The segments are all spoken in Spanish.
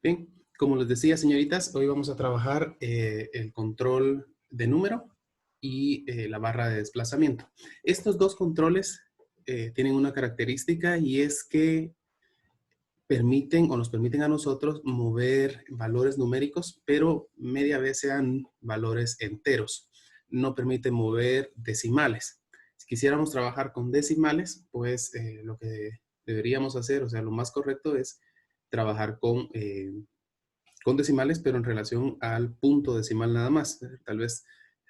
Bien, como les decía, señoritas, hoy vamos a trabajar el control de número y la barra de desplazamiento. Estos dos controles tienen una característica y es que permiten o nos permiten a nosotros mover valores numéricos, pero media vez sean valores enteros. No permite mover decimales. Si quisiéramos trabajar con decimales, pues lo que deberíamos hacer, o sea, lo más correcto es trabajar con decimales, pero en relación al punto decimal nada más. Tal vez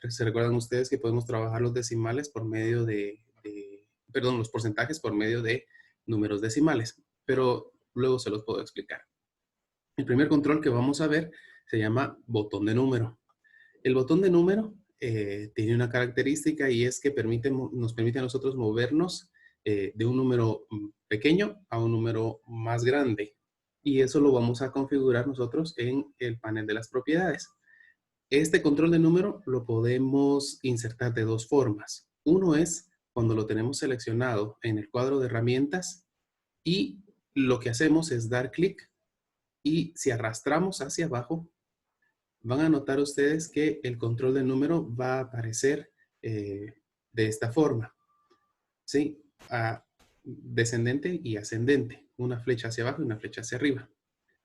se recuerdan ustedes que podemos trabajar los decimales por medio perdón, los porcentajes por medio de números decimales, pero luego se los puedo explicar. El primer control que vamos a ver se llama botón de número. El botón de número tiene una característica y es que nos permite a nosotros movernos de un número pequeño a un número más grande. Y eso lo vamos a configurar nosotros en el panel de las propiedades. Este control de número lo podemos insertar de dos formas. Uno es cuando lo tenemos seleccionado en el cuadro de herramientas y lo que hacemos es dar clic y si arrastramos hacia abajo, van a notar ustedes que el control de número va a aparecer de esta forma, ¿sí? Descendente y ascendente, una flecha hacia abajo y una flecha hacia arriba.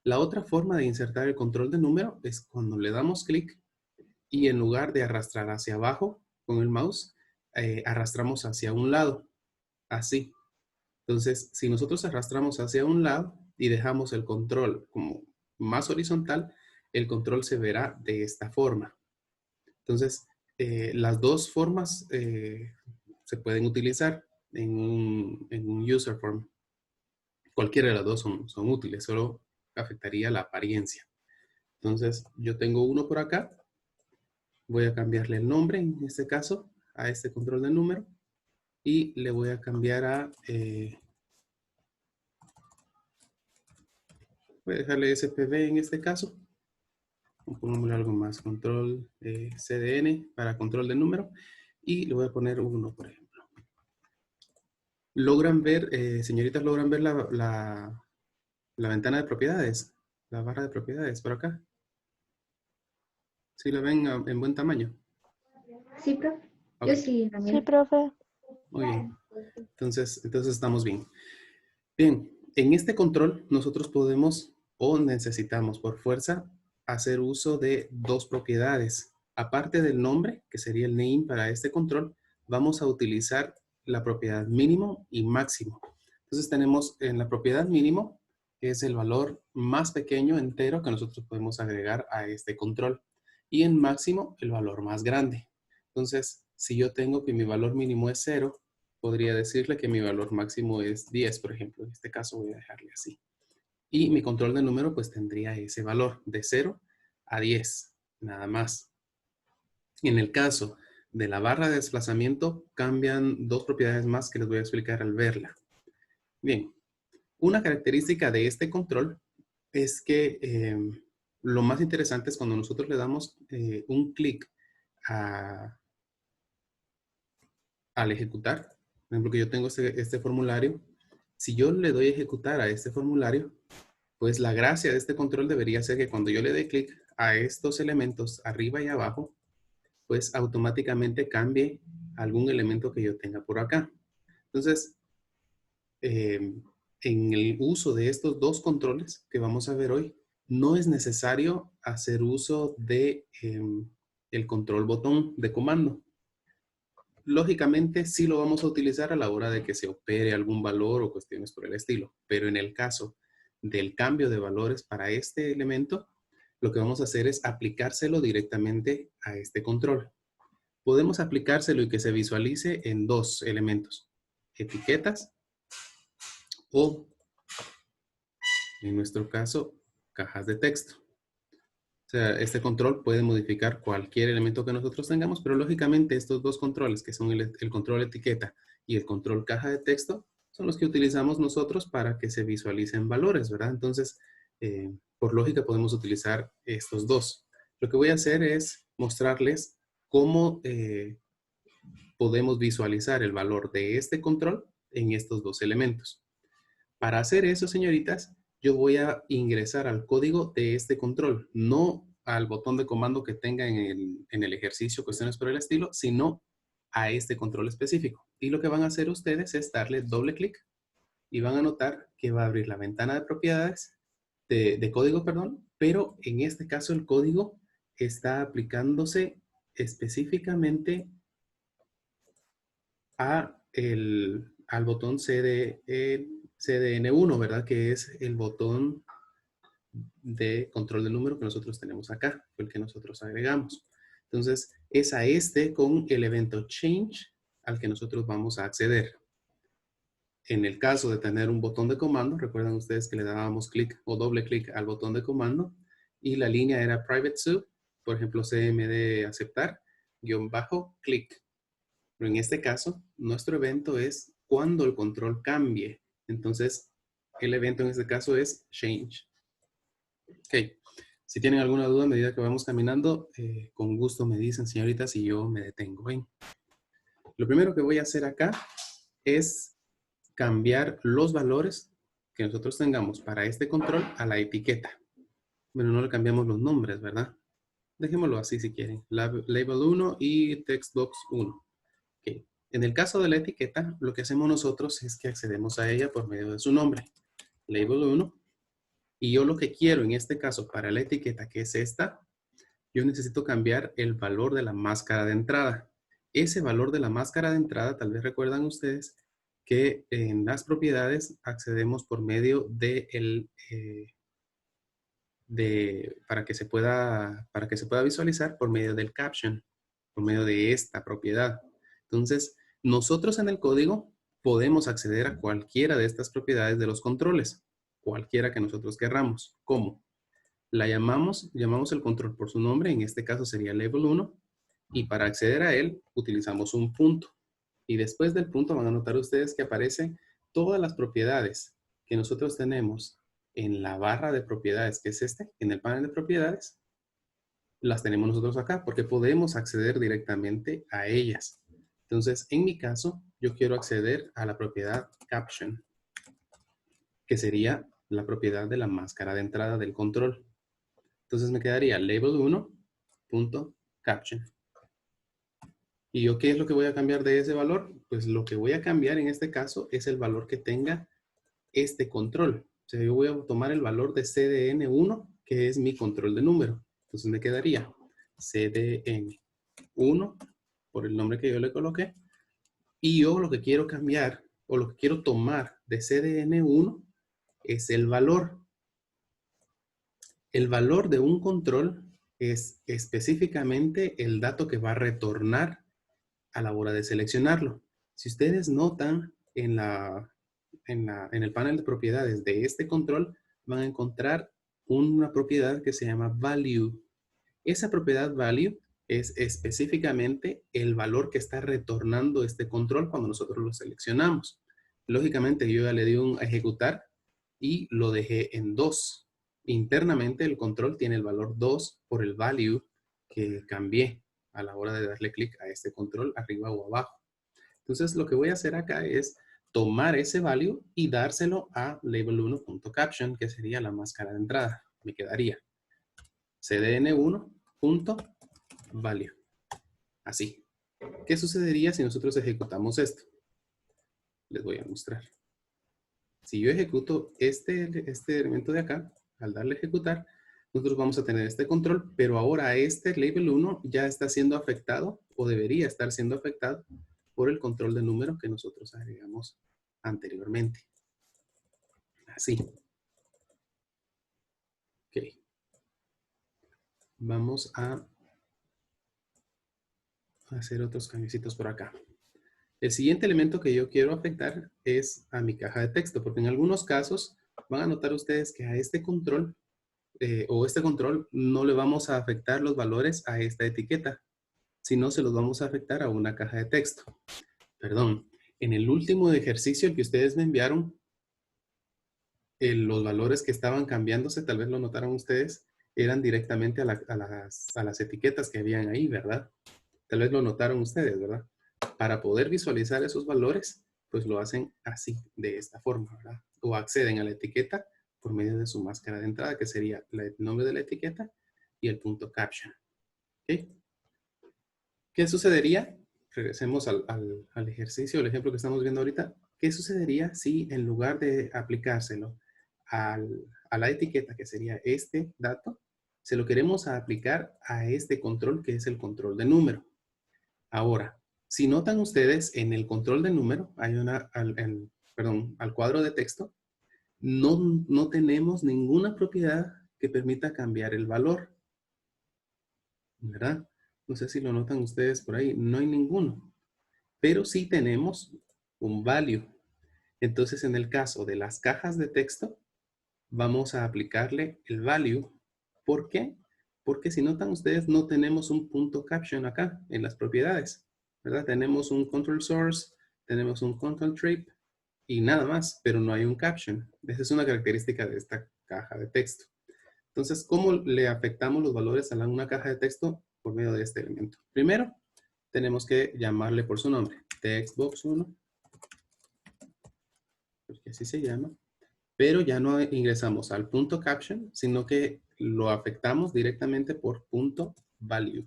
La otra forma de insertar el control de número es cuando le damos clic y en lugar de arrastrar hacia abajo con el mouse, arrastramos hacia un lado, así. Entonces, si nosotros arrastramos hacia un lado y dejamos el control como más horizontal, el control se verá de esta forma. Entonces, las dos formas se pueden utilizar en un user form. Cualquiera de las dos son útiles, solo afectaría la apariencia. Entonces, yo tengo uno por acá. Voy a cambiarle el nombre, en este caso, a este control de número. Y le voy a cambiar a... voy a dejarle SPB en este caso. Pongámosle algo más, control CDN para control de número. Y le voy a poner 1, por ejemplo. ¿Logran ver, señoritas, logran ver la ventana de propiedades? La barra de propiedades por acá. ¿Sí la ven en buen tamaño? Sí, profe. Okay. Yo sí, también. Sí, profe. Muy bien. Entonces estamos bien. Bien, en este control nosotros podemos o necesitamos por fuerza hacer uso de dos propiedades. Aparte del nombre, que sería el name para este control, vamos a utilizar la propiedad mínimo y máximo. Entonces tenemos en la propiedad mínimo, que es el valor más pequeño entero que nosotros podemos agregar a este control. Y en máximo, el valor más grande. Entonces, si yo tengo que mi valor mínimo es 0, podría decirle que mi valor máximo es 10, por ejemplo. En este caso voy a dejarle así. Y mi control de número pues tendría ese valor de 0 a 10, nada más. En el caso de la barra de desplazamiento cambian dos propiedades más que les voy a explicar al verla. Bien, una característica de este control es que lo más interesante es cuando nosotros le damos un clic al ejecutar. Por ejemplo, que yo tengo este formulario. Si yo le doy a ejecutar a este formulario, pues la gracia de este control debería ser que cuando yo le dé clic a estos elementos arriba y abajo, pues automáticamente cambie algún elemento que yo tenga por acá. Entonces, en el uso de estos dos controles que vamos a ver hoy, no es necesario hacer uso de el control botón de comando. Lógicamente sí lo vamos a utilizar a la hora de que se opere algún valor o cuestiones por el estilo, pero en el caso del cambio de valores para este elemento, lo que vamos a hacer es aplicárselo directamente a este control. Podemos aplicárselo y que se visualice en dos elementos, etiquetas o, en nuestro caso, cajas de texto. O sea, este control puede modificar cualquier elemento que nosotros tengamos, pero lógicamente estos dos controles, que son el control etiqueta y el control caja de texto, son los que utilizamos nosotros para que se visualicen valores, ¿verdad? Entonces, por lógica podemos utilizar estos dos. Lo que voy a hacer es mostrarles cómo podemos visualizar el valor de este control en estos dos elementos. Para hacer eso, señoritas, yo voy a ingresar al código de este control, no al botón de comando que tenga en el ejercicio, cuestiones por el estilo, sino a este control específico. Y lo que van a hacer ustedes es darle doble clic y van a notar que va a abrir la ventana de propiedades, de código, perdón, pero en este caso el código está aplicándose específicamente al botón CDN1, ¿verdad? Que es el botón de control de número que nosotros tenemos acá, fue el que nosotros agregamos. Entonces, es a este con el evento change al que nosotros vamos a acceder. En el caso de tener un botón de comando, recuerdan ustedes que le dábamos clic o doble clic al botón de comando y la línea era private sub, por ejemplo, cmd aceptar, guión bajo, clic. Pero en este caso, nuestro evento es cuando el control cambie. Entonces, el evento en este caso es change. Ok. Si tienen alguna duda a medida que vamos caminando, con gusto me dicen, señoritas, y yo me detengo. ¿Ven? Lo primero que voy a hacer acá es cambiar los valores que nosotros tengamos para este control a la etiqueta. Bueno, no le cambiamos los nombres, ¿verdad? Dejémoslo así si quieren. Label 1 y textbox 1. Okay. En el caso de la etiqueta, lo que hacemos nosotros es que accedemos a ella por medio de su nombre. Label 1. Y yo lo que quiero en este caso para la etiqueta, que es esta, yo necesito cambiar el valor de la máscara de entrada. Ese valor de la máscara de entrada, tal vez recuerdan ustedes que en las propiedades accedemos por medio para que se pueda visualizar por medio del caption, por medio de esta propiedad. Entonces, nosotros en el código podemos acceder a cualquiera de estas propiedades de los controles, cualquiera que nosotros querramos. ¿Cómo? Llamamos el control por su nombre, en este caso sería label 1, y para acceder a él utilizamos un punto. Y después del punto van a notar ustedes que aparecen todas las propiedades que nosotros tenemos en la barra de propiedades, que es en el panel de propiedades, las tenemos nosotros acá porque podemos acceder directamente a ellas. Entonces, en mi caso, yo quiero acceder a la propiedad caption, que sería la propiedad de la máscara de entrada del control. Entonces me quedaría label1.caption. ¿Y yo qué es lo que voy a cambiar de ese valor? Pues lo que voy a cambiar en este caso es el valor que tenga este control. O sea, yo voy a tomar el valor de CDN1, que es mi control de número. Entonces me quedaría CDN1, por el nombre que yo le coloqué. Y yo lo que quiero cambiar, o lo que quiero tomar de CDN1, es el valor. El valor de un control es específicamente el dato que va a retornar a la hora de seleccionarlo. Si ustedes notan en el panel de propiedades de este control, van a encontrar una propiedad que se llama value. Esa propiedad value es específicamente el valor que está retornando este control cuando nosotros lo seleccionamos. Lógicamente yo ya le di un ejecutar y lo dejé en 2. Internamente el control tiene el valor 2 por el value que cambié a la hora de darle clic a este control arriba o abajo. Entonces lo que voy a hacer acá es tomar ese value y dárselo a label1.caption, que sería la máscara de entrada. Me quedaría cdn1.value. Así. ¿Qué sucedería si nosotros ejecutamos esto? Les voy a mostrar. Si yo ejecuto este elemento de acá, al darle a ejecutar, nosotros vamos a tener este control, pero ahora este label 1 ya está siendo afectado o debería estar siendo afectado por el control de número que nosotros agregamos anteriormente. Así. Ok. Vamos a hacer otros cambiecitos por acá. El siguiente elemento que yo quiero afectar es a mi caja de texto, porque en algunos casos van a notar ustedes que a este control no le vamos a afectar los valores a esta etiqueta, sino se los vamos a afectar a una caja de texto. Perdón, en el último ejercicio que ustedes me enviaron, los valores que estaban cambiándose, tal vez lo notaron ustedes, eran directamente a las etiquetas que habían ahí, ¿verdad? Tal vez lo notaron ustedes, ¿verdad? Para poder visualizar esos valores, pues lo hacen así, de esta forma, ¿verdad? O acceden a la etiqueta por medio de su máscara de entrada, que sería el nombre de la etiqueta y el punto caption. ¿Ok? ¿Qué sucedería? Regresemos al ejercicio, el ejemplo que estamos viendo ahorita. ¿Qué sucedería si en lugar de aplicárselo a la etiqueta, que sería este dato, se lo queremos aplicar a este control, que es el control de número? Ahora, si notan ustedes, en el control de número, hay al cuadro de texto, no tenemos ninguna propiedad que permita cambiar el valor, ¿verdad? No sé si lo notan ustedes por ahí, no hay ninguno. Pero sí tenemos un value. Entonces, en el caso de las cajas de texto, vamos a aplicarle el value. ¿Por qué? Porque si notan ustedes, no tenemos un punto caption acá en las propiedades, ¿verdad? Tenemos un control source, tenemos un control trip y nada más, pero no hay un caption. Esa es una característica de esta caja de texto. Entonces, ¿cómo le afectamos los valores a una caja de texto? Por medio de este elemento. Primero, tenemos que llamarle por su nombre. Textbox1, porque así se llama. Pero ya no ingresamos al punto caption, sino que lo afectamos directamente por punto value.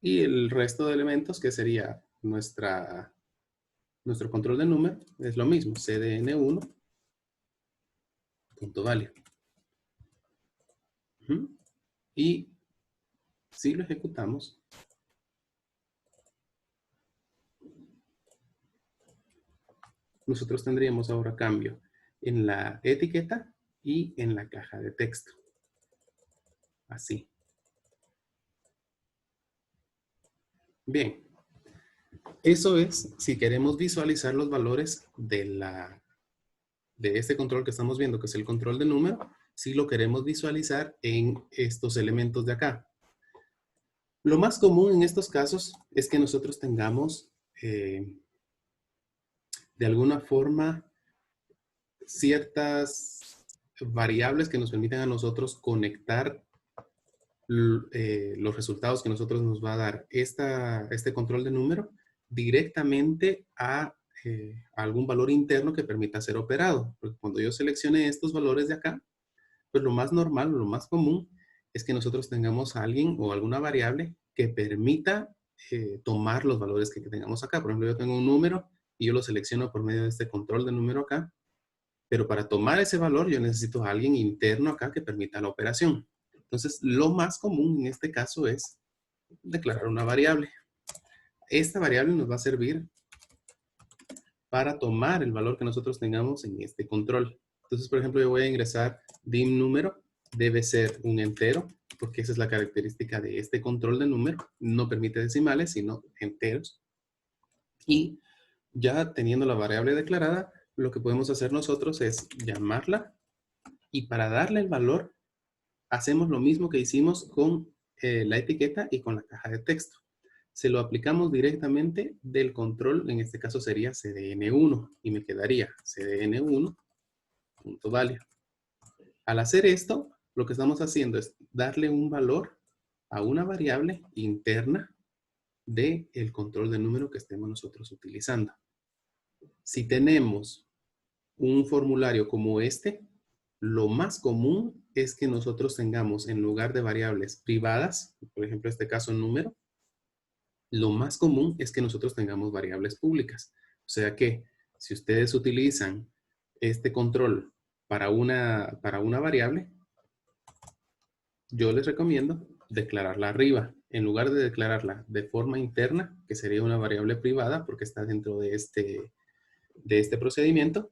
Y el resto de elementos, que sería nuestro control de número, es lo mismo. cdn1, punto value. Y si lo ejecutamos, nosotros tendríamos ahora cambio en la etiqueta y en la caja de texto. Así. Bien. Eso es si queremos visualizar los valores de este control que estamos viendo, que es el control de número, si lo queremos visualizar en estos elementos de acá. Lo más común en estos casos es que nosotros tengamos de alguna forma ciertas variables que nos permiten a nosotros conectar los resultados que nosotros nos va a dar este control de número directamente a algún valor interno que permita ser operado. Porque cuando yo seleccione estos valores de acá, pues lo más normal, lo más común es que nosotros tengamos a alguien o alguna variable que permita tomar los valores que tengamos acá. Por ejemplo, yo tengo un número y yo lo selecciono por medio de este control de número acá, pero para tomar ese valor yo necesito a alguien interno acá que permita la operación. Entonces, lo más común en este caso es declarar una variable. Esta variable nos va a servir para tomar el valor que nosotros tengamos en este control. Entonces, por ejemplo, yo voy a ingresar dim número, debe ser un entero, porque esa es la característica de este control de número. No permite decimales, sino enteros. Y ya teniendo la variable declarada, lo que podemos hacer nosotros es llamarla y para darle el valor, hacemos lo mismo que hicimos con la etiqueta y con la caja de texto. Se lo aplicamos directamente del control, en este caso sería cdn1 y me quedaría cdn1.value. Al hacer esto, lo que estamos haciendo es darle un valor a una variable interna del control de número que estemos nosotros utilizando. Si tenemos un formulario como este, lo más común es que nosotros tengamos en lugar de variables privadas, por ejemplo, en este caso número, lo más común es que nosotros tengamos variables públicas. O sea que si ustedes utilizan este control para una variable, yo les recomiendo declararla arriba. En lugar de declararla de forma interna, que sería una variable privada porque está dentro de este procedimiento,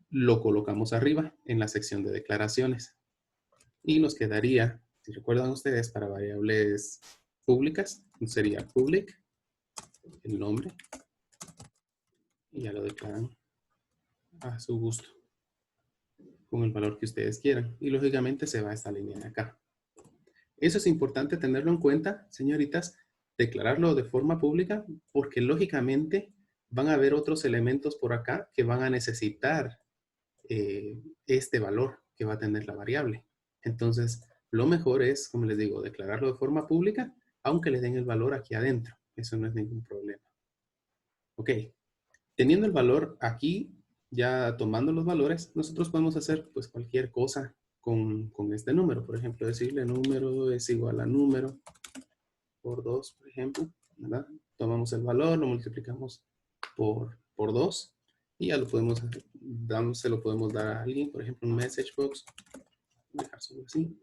lo colocamos arriba en la sección de declaraciones. Y nos quedaría, si recuerdan ustedes, para variables públicas, sería public, el nombre, y ya lo declaran a su gusto, con el valor que ustedes quieran. Y lógicamente se va a esta línea de acá. Eso es importante tenerlo en cuenta, señoritas, declararlo de forma pública, porque lógicamente van a haber otros elementos por acá que van a necesitar este valor que va a tener la variable. Entonces, lo mejor es, como les digo, declararlo de forma pública, aunque le den el valor aquí adentro. Eso no es ningún problema. Ok. Teniendo el valor aquí, ya tomando los valores, nosotros podemos hacer pues cualquier cosa con este número. Por ejemplo, decirle número es igual a número por 2, por ejemplo, ¿verdad? Tomamos el valor, lo multiplicamos por 2 y ya lo podemos, se lo podemos dar a alguien, por ejemplo, un message box, dejárselo así.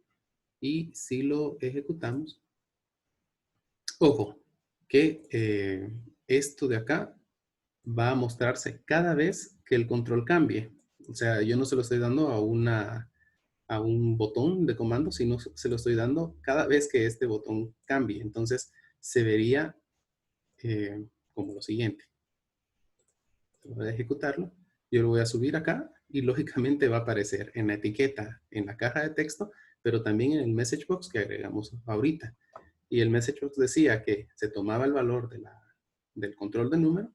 Y si lo ejecutamos, ojo, que esto de acá va a mostrarse cada vez que el control cambie. O sea, yo no se lo estoy dando a un botón de comando, sino se lo estoy dando cada vez que este botón cambie. Entonces, se vería como lo siguiente. Voy a ejecutarlo. Yo lo voy a subir acá y lógicamente va a aparecer en la etiqueta, en la caja de texto, pero también en el message box que agregamos ahorita. Y el message box decía que se tomaba el valor del control de número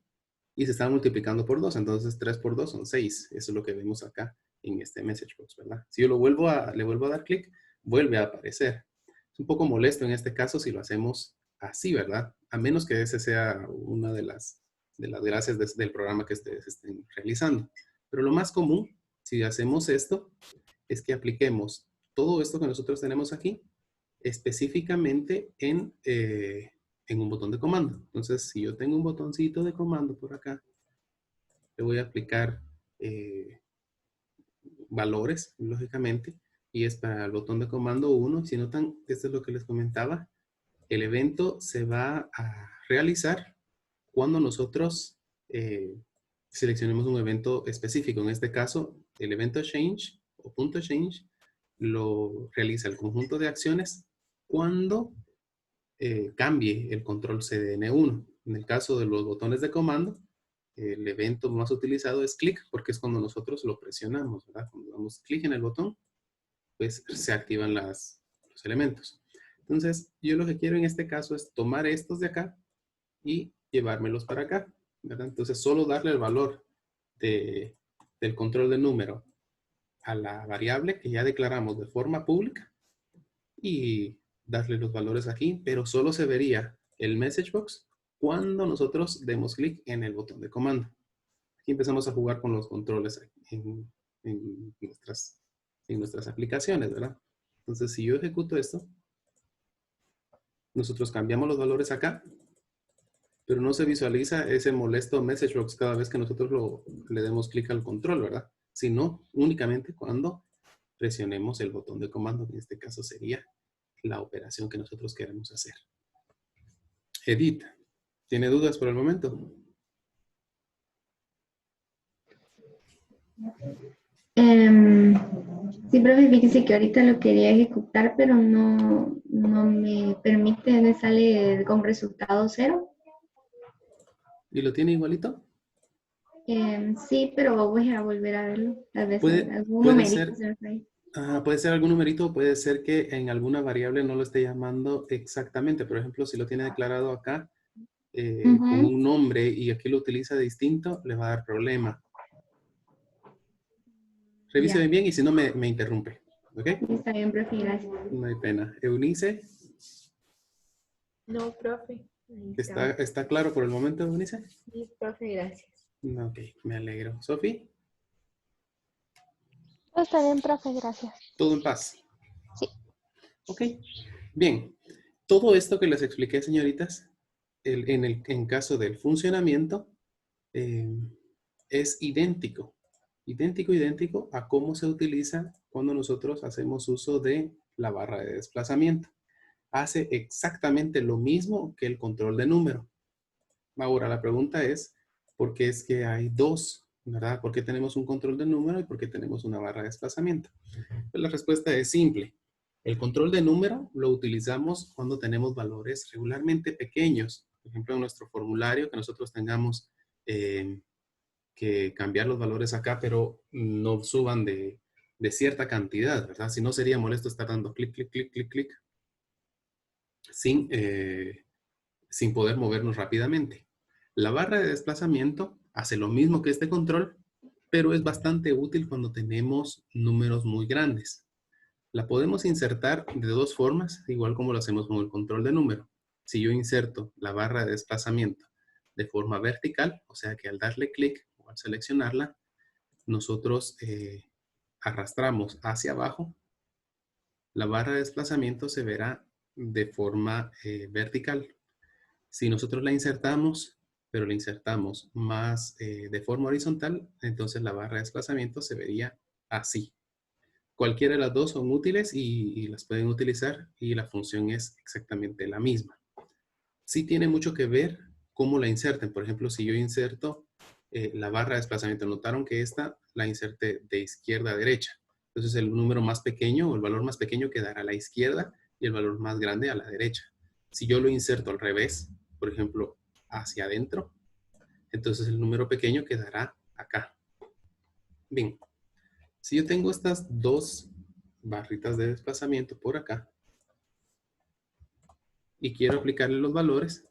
y se estaba multiplicando por 2. Entonces 3 por 2 son 6. Eso es lo que vemos acá en este message box, ¿verdad? Si yo le vuelvo a dar clic, vuelve a aparecer. Es un poco molesto en este caso si lo hacemos así, ¿verdad? A menos que ese sea una de las gracias del programa que ustedes estén realizando. Pero lo más común, si hacemos esto, es que apliquemos todo esto que nosotros tenemos aquí específicamente en un botón de comando. Entonces, si yo tengo un botoncito de comando por acá, le voy a aplicar valores, lógicamente, y es para el botón de comando 1. Si notan, esto es lo que les comentaba. El evento se va a realizar cuando nosotros seleccionemos un evento específico. En este caso, el evento change o punto change lo realiza el conjunto de acciones cuando cambie el control CDN1. En el caso de los botones de comando, el evento más utilizado es clic, porque es cuando nosotros lo presionamos, ¿verdad? Cuando damos clic en el botón, pues se activan los elementos. Entonces, yo lo que quiero en este caso es tomar estos de acá y llevármelos para acá, ¿verdad? Entonces, solo darle el valor del control de número a la variable que ya declaramos de forma pública y darle los valores aquí, pero solo se vería el message box cuando nosotros demos clic en el botón de comando. Aquí empezamos a jugar con los controles en nuestras aplicaciones, ¿verdad? Entonces, si yo ejecuto esto, nosotros cambiamos los valores acá, pero no se visualiza ese molesto message box cada vez que nosotros le demos clic al control, ¿verdad? Sino únicamente cuando presionemos el botón de comando, que en este caso sería la operación que nosotros queremos hacer. Edith, ¿tiene dudas por el momento? Sí, profe, fíjese que ahorita lo quería ejecutar, pero no me permite, me sale con resultado 0. ¿Y lo tiene igualito? Sí, pero voy a volver a verlo. Tal vez Puede, algún puede numerito ser, se me fue ahí. puede ser algún numerito, puede ser que en alguna variable no lo esté llamando exactamente. Por ejemplo, si lo tiene declarado acá con Ujú. un nombre y aquí lo utiliza distinto, le va a dar problema. Revise Ya, bien y si no me interrumpe. ¿Ok? está bien, profe, gracias. No hay pena. Eunice, No, profe. Ahí estamos. ¿está claro por el momento, Eunice? Sí, profe, gracias. Ok, me alegro. Sofi, Está bien, profe, gracias. todo en paz. Sí. Ok, bien. Todo esto que les expliqué, señoritas, en caso del funcionamiento, eh, es idéntico a cómo se utiliza cuando nosotros hacemos uso de la barra de desplazamiento. Hace exactamente lo mismo que el control de número. Ahora, la pregunta es, ¿por qué es que hay dos? ¿Verdad? ¿Por qué tenemos un control de número y por qué tenemos una barra de desplazamiento? Pues la respuesta es simple. El control de número lo utilizamos cuando tenemos valores regularmente pequeños. Por ejemplo, en nuestro formulario que nosotros tengamos que cambiar los valores acá, pero no suban de cierta cantidad, ¿verdad? Si no, sería molesto estar dando clic, clic, clic, clic, clic, sin poder movernos rápidamente. La barra de desplazamiento hace lo mismo que este control, pero es bastante útil cuando tenemos números muy grandes. La podemos insertar de dos formas, igual como lo hacemos con el control de número. Si yo inserto la barra de desplazamiento de forma vertical, o sea que al darle clic o al seleccionarla, nosotros arrastramos hacia abajo, la barra de desplazamiento se verá de forma vertical. Si nosotros la insertamos, pero la insertamos más de forma horizontal, entonces la barra de desplazamiento se vería así. Cualquiera de las dos son útiles y las pueden utilizar y la función es exactamente la misma. Sí tiene mucho que ver cómo la inserten. Por ejemplo, si yo inserto la barra de desplazamiento, notaron que esta la inserté de izquierda a derecha. Entonces el número más pequeño o el valor más pequeño quedará a la izquierda y el valor más grande a la derecha. Si yo lo inserto al revés, por ejemplo, hacia adentro, entonces el número pequeño quedará acá. Bien, si yo tengo estas dos barritas de desplazamiento por acá y quiero aplicarle los valores,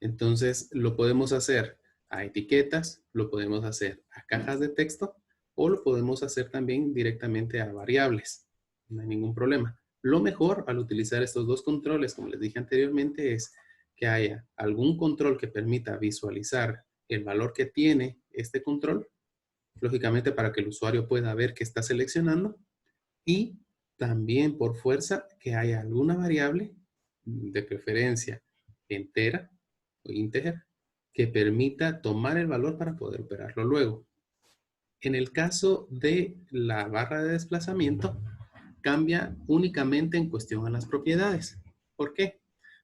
entonces lo podemos hacer a etiquetas, lo podemos hacer a cajas de texto o lo podemos hacer también directamente a variables. No hay ningún problema. Lo mejor al utilizar estos dos controles, como les dije anteriormente, es que haya algún control que permita visualizar el valor que tiene este control, lógicamente para que el usuario pueda ver qué está seleccionando, y también por fuerza que haya alguna variable, de preferencia entera o integer, que permita tomar el valor para poder operarlo luego. En el caso de la barra de desplazamiento, cambia únicamente en cuestión a las propiedades. ¿Por qué?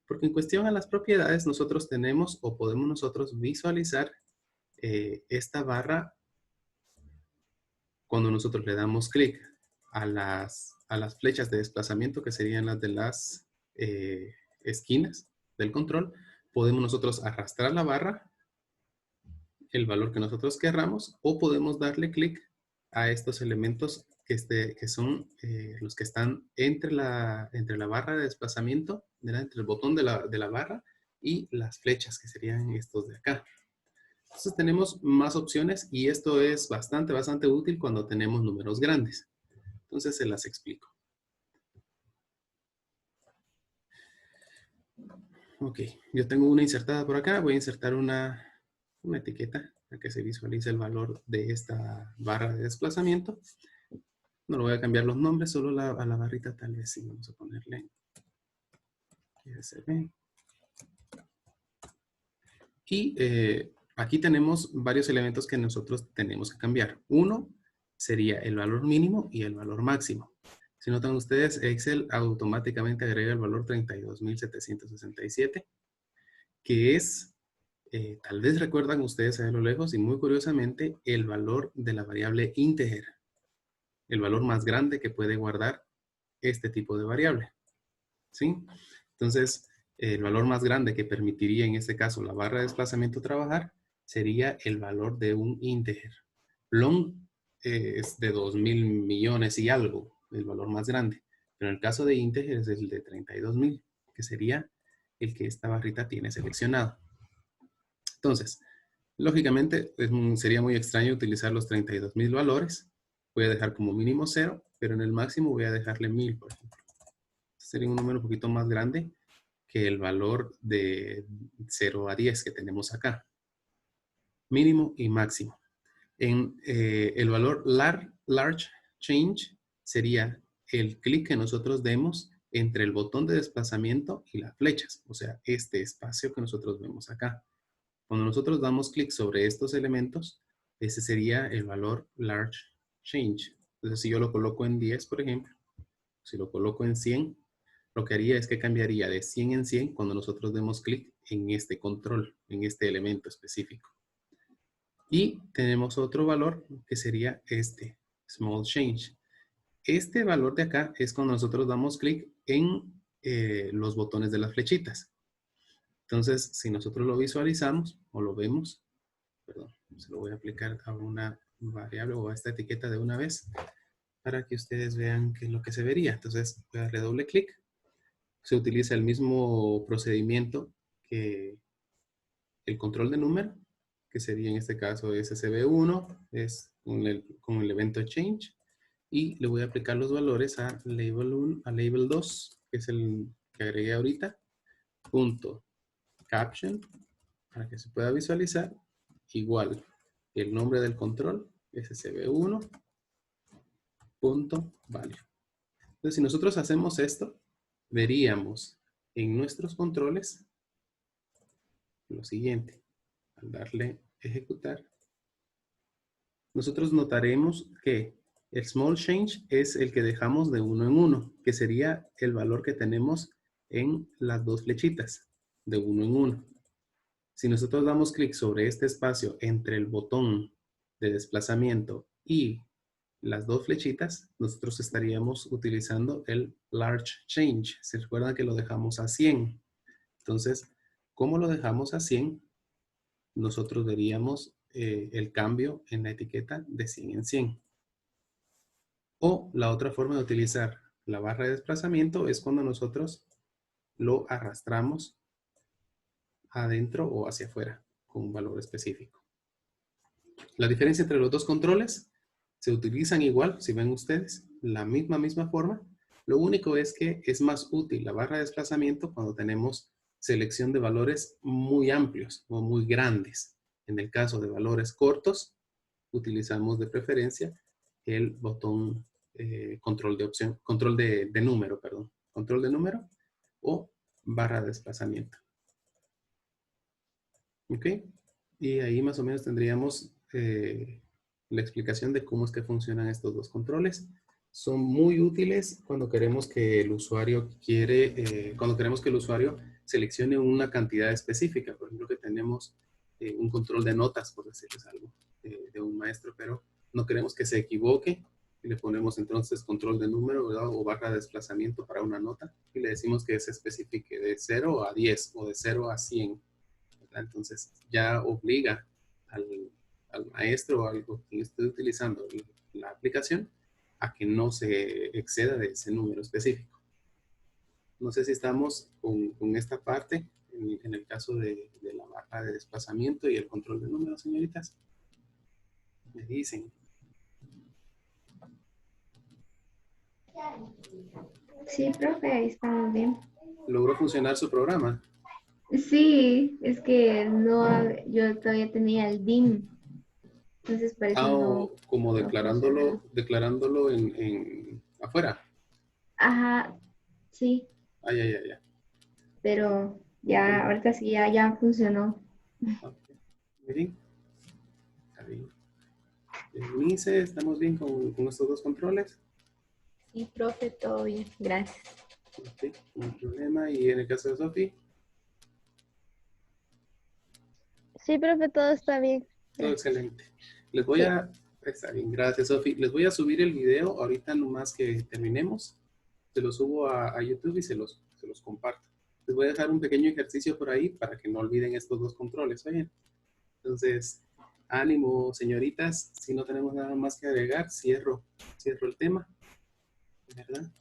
Porque en cuestión a las propiedades nosotros tenemos o podemos nosotros visualizar esta barra cuando nosotros le damos clic a las flechas de desplazamiento, que serían las de las esquinas del control. Podemos nosotros arrastrar la barra, el valor que nosotros querramos, o podemos darle clic a estos elementos que son los que están entre la barra de desplazamiento, ¿verdad? Entre el botón de la barra y las flechas, que serían estos de acá. Entonces tenemos más opciones y esto es bastante útil cuando tenemos números grandes. Entonces se las explico. Ok, yo tengo una insertada por acá. Voy a insertar una etiqueta para que se visualice el valor de esta barra de desplazamiento. No le voy a cambiar los nombres, solo a la barrita tal vez sí. Vamos a ponerle ISB. Y aquí tenemos varios elementos que nosotros tenemos que cambiar. Uno sería el valor mínimo y el valor máximo. Si notan ustedes, Excel automáticamente agrega el valor 32.767, que es, tal vez recuerdan ustedes a lo lejos y muy curiosamente, el valor de la variable integer. El valor más grande que puede guardar este tipo de variable. ¿Sí? Entonces, el valor más grande que permitiría en este caso la barra de desplazamiento trabajar sería el valor de un integer. Long es de 2.000 millones y algo, el valor más grande. Pero en el caso de integer es el de 32.000, que sería el que esta barrita tiene seleccionado. Entonces, lógicamente sería muy extraño utilizar los 32.000 valores. Voy a dejar como mínimo 0, pero en el máximo voy a dejarle 1.000, por ejemplo. Sería un número un poquito más grande que el valor de 0 a 10 que tenemos acá. Mínimo y máximo. En el valor large change sería el clic que nosotros demos entre el botón de desplazamiento y las flechas, o sea, este espacio que nosotros vemos acá. Cuando nosotros damos clic sobre estos elementos, ese sería el valor large change. Entonces, si yo lo coloco en 10, por ejemplo, si lo coloco en 100, lo que haría es que cambiaría de 100 en 100 cuando nosotros demos clic en este control, en este elemento específico. Y tenemos otro valor que sería este, small change. Este valor de acá es cuando nosotros damos clic en los botones de las flechitas. Entonces, si nosotros lo visualizamos o lo vemos, perdón, se lo voy a aplicar a una variable o a esta etiqueta de una vez para que ustedes vean qué es lo que se vería. Entonces, voy a darle doble clic. Se utiliza el mismo procedimiento que el control de número, que sería en este caso SCB1, es con el evento change, y le voy a aplicar los valores a label 1, a label 2, que es el que agregué ahorita, punto caption, para que se pueda visualizar, igual el nombre del control, SCB1 punto value. Entonces, si nosotros hacemos esto, veríamos en nuestros controles lo siguiente. Al darle ejecutar, nosotros notaremos que el small change es el que dejamos de 1 en 1, que sería el valor que tenemos en las dos flechitas, de 1 en 1. Si nosotros damos clic sobre este espacio entre el botón de desplazamiento y las dos flechitas, nosotros estaríamos utilizando el large change. ¿Se recuerdan que lo dejamos a 100? Entonces, ¿cómo lo dejamos a 100? Nosotros veríamos el cambio en la etiqueta de 100 en 100. O la otra forma de utilizar la barra de desplazamiento es cuando nosotros lo arrastramos adentro o hacia afuera con un valor específico. La diferencia entre los dos controles se utilizan igual, si ven ustedes, la misma forma. Lo único es que es más útil la barra de desplazamiento cuando tenemos selección de valores muy amplios o muy grandes. En el caso de valores cortos, utilizamos de preferencia el botón control de opción, control de número, perdón. Control de número o barra de desplazamiento. ¿Ok? Y ahí más o menos tendríamos la explicación de cómo es que funcionan estos dos controles. Son muy útiles cuando queremos que el usuario seleccione una cantidad específica. Por ejemplo, que tenemos un control de notas, por decirles algo, de un maestro, pero no queremos que se equivoque. Y le ponemos entonces control de número, ¿verdad? O barra de desplazamiento para una nota. Y le decimos que se especifique de 0 a 10 o de 0 a 100. ¿Verdad? Entonces ya obliga al maestro o al quien esté utilizando la aplicación a que no se exceda de ese número específico. No sé si estamos con esta parte en el caso de la barra de desplazamiento y el control de números, señoritas. Me dicen. Sí, profe, ahí estamos bien. ¿Logró funcionar su programa? Sí, es que no, yo todavía tenía el DIN, entonces por eso no. Como No funcionaba. declarándolo en afuera. Ajá, sí, Ay. pero ya, ahorita sí, ya funcionó. Okay. Muy bien. Está bien. Eunice, ¿estamos bien con estos dos controles? Sí, profe, todo bien. Gracias. Ok, no hay problema. ¿Y en el caso de Sofi? Sí, profe, todo está bien. Todo Gracias. excelente. Les voy Sí. a... Está bien, gracias, Sofi. Les voy a subir el video ahorita nomás que terminemos. Se lo subo a YouTube y se los comparto. Les voy a dejar un pequeño ejercicio por ahí para que no olviden estos dos controles. Oye, entonces, ánimo, señoritas. Si no tenemos nada más que agregar, cierro el tema. ¿Verdad?